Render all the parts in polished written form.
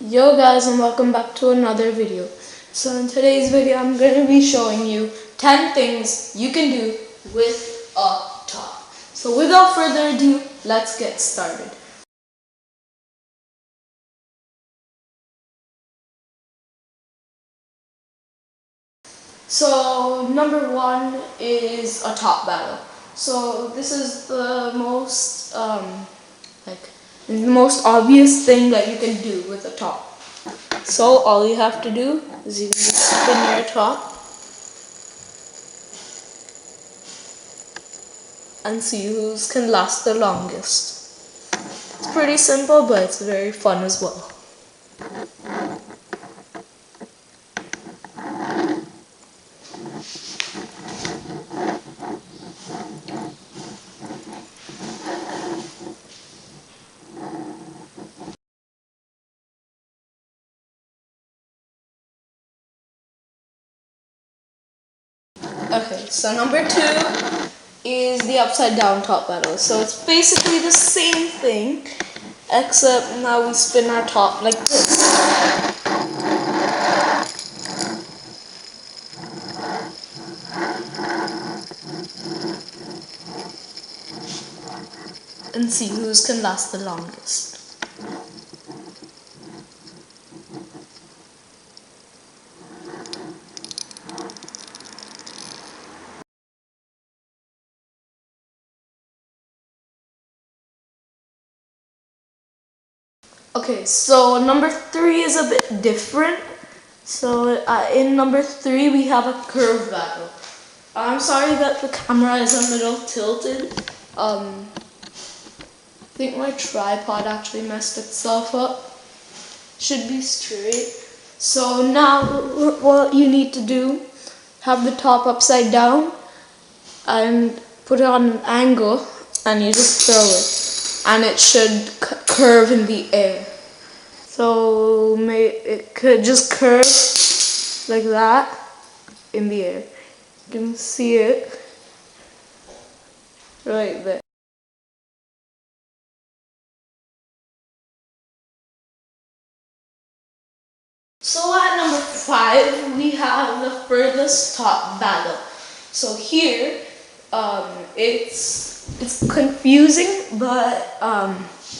Yo guys, and welcome back to another video. So in today's video I'm going to be showing you 10 things you can do with a top. So without further ado, let's get started. So number one is a top battle. So this is the most the most obvious thing that you can do with a top. So all you have to do is you can just spin your top and see whose can last the longest. It's pretty simple, but it's very fun as well. Okay, so number two is the upside down top battle. So it's basically the same thing, except now we spin our top like this. And see whose can last the longest. Okay, so number three is a bit different. So in number three we have a curve battle. I'm sorry that the camera is a little tilted. I think my tripod actually messed itself up. Should be straight. So now what you need to do, have the top upside down and put it on an angle, and you just throw it and it should curve in the air. So it could just curve like that in the air. You can see it right there. So at number 5 we have the furthest top battle. So here it's confusing, but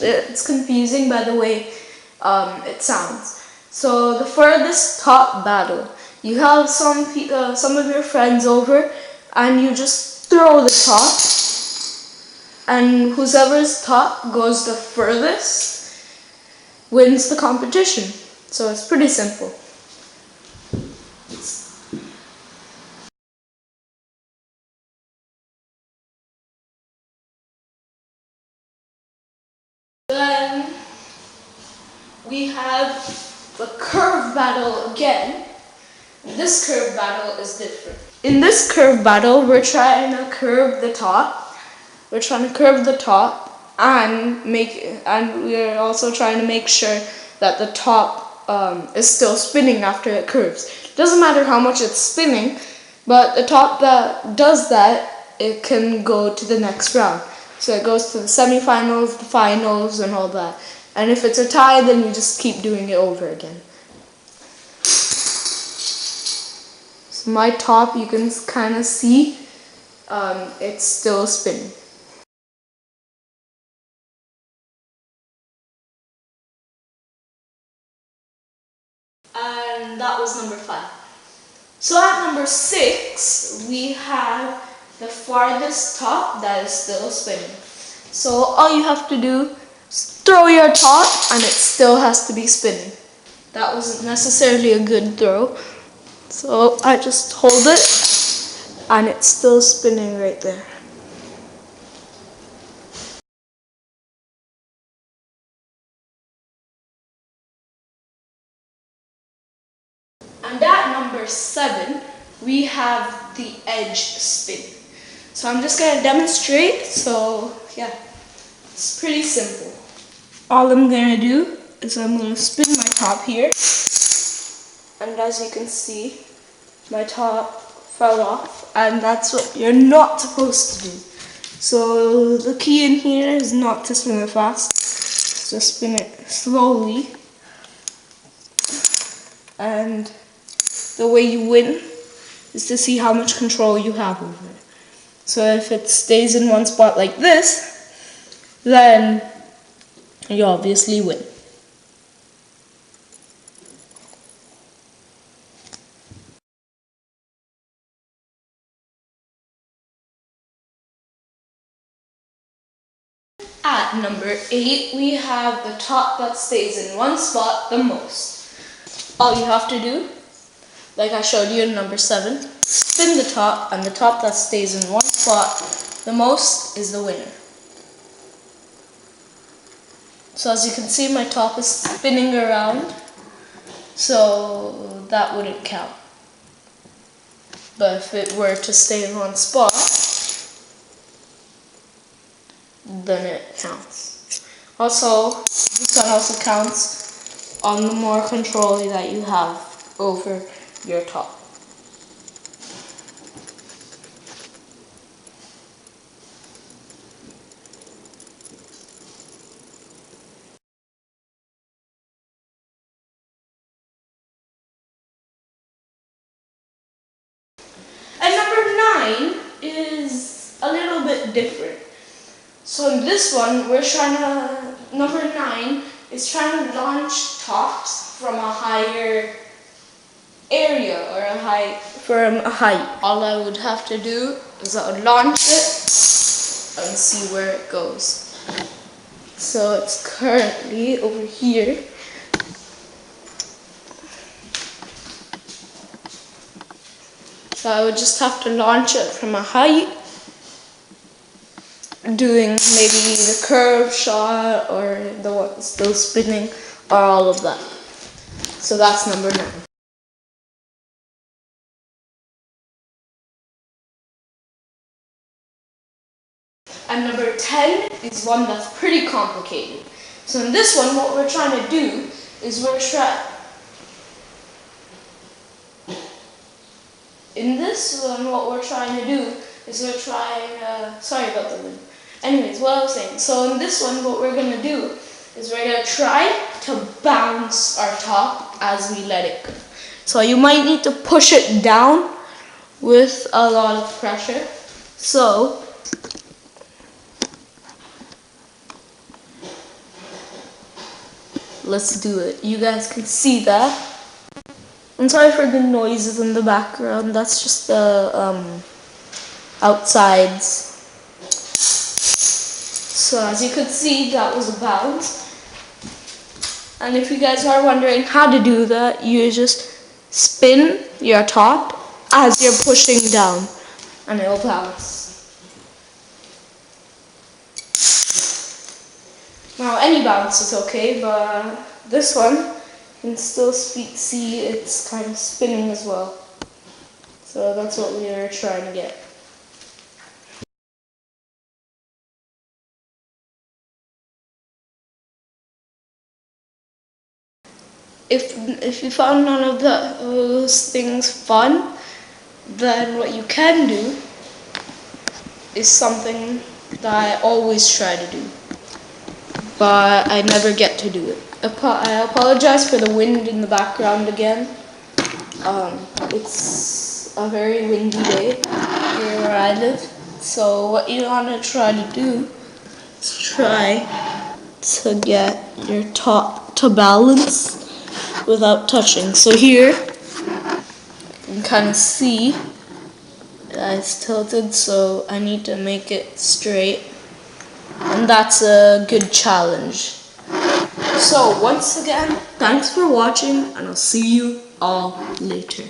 it's confusing by the way it sounds. So the furthest top battle, you have some of your friends over, and you just throw the top, and whoever's top goes the furthest wins the competition. So it's pretty simple. Then we have the curve battle again. This curve battle is different. In this curve battle, we're trying to curve the top. We're trying to curve the top and we're also trying to make sure that the top is still spinning after it curves. Doesn't matter how much it's spinning, but the top that does that, it can go to the next round. So it goes to the semifinals, the finals, and all that. And if it's a tie, then you just keep doing it over again. So my top, you can kind of see, it's still spinning. And that was number 5. So at number 6, we have the farthest top that is still spinning. So all you have to do is throw your top and it still has to be spinning. That wasn't necessarily a good throw. So I just hold it and it's still spinning right there. And at number 7, we have the edge spin. So I'm just going to demonstrate. So yeah, it's pretty simple. All I'm going to do is I'm going to spin my top here. And as you can see, my top fell off. And that's what you're not supposed to do. So the key in here is not to spin it fast. Just spin it slowly and the way you win is to see how much control you have over it. So if it stays in one spot like this, then you obviously win. At number 8, we have the top that stays in one spot the most. All you have to do, like I showed you in number 7, spin the top, and the top that stays in one spot the most is the winner. So as you can see, my top is spinning around, so that wouldn't count. But if it were to stay in one spot, then it counts. Also, this one also counts on the more control that you have over your top. And number 9 is a little bit different. So in this one, number 9 is trying to launch tops from a higher area or from a height. All I would have to do is I would launch it and see where it goes. So it's currently over here. So I would just have to launch it from a height, doing maybe the curve shot or the one still spinning or all of that. So that's number 9. And number 10 is one that's pretty complicated. So in this one, what we're trying to do is sorry about the wind. Anyways, what I was saying, so in this one, what we're going to do is we're going to try to bounce our top as we let it go. So you might need to push it down with a lot of pressure. So let's do it. You guys can see that. I'm sorry for the noises in the background. That's just the outsides. So as you could see, that was a bounce. And if you guys are wondering how to do that, you just spin your top as you're pushing down and it'll bounce. Now any bounce is okay, but this one you can still see it's kind of spinning as well. So that's what we are trying to get. If you found none of those things fun, then what you can do is something that I always try to do, but I never get to do it. I apologize for the wind in the background again. It's a very windy day here where I live, so what you want to try to do is try to get your top to balance without touching. So here you can kind of see that it's tilted, so I need to make it straight, and that's a good challenge. So once again, thanks for watching, and I'll see you all later.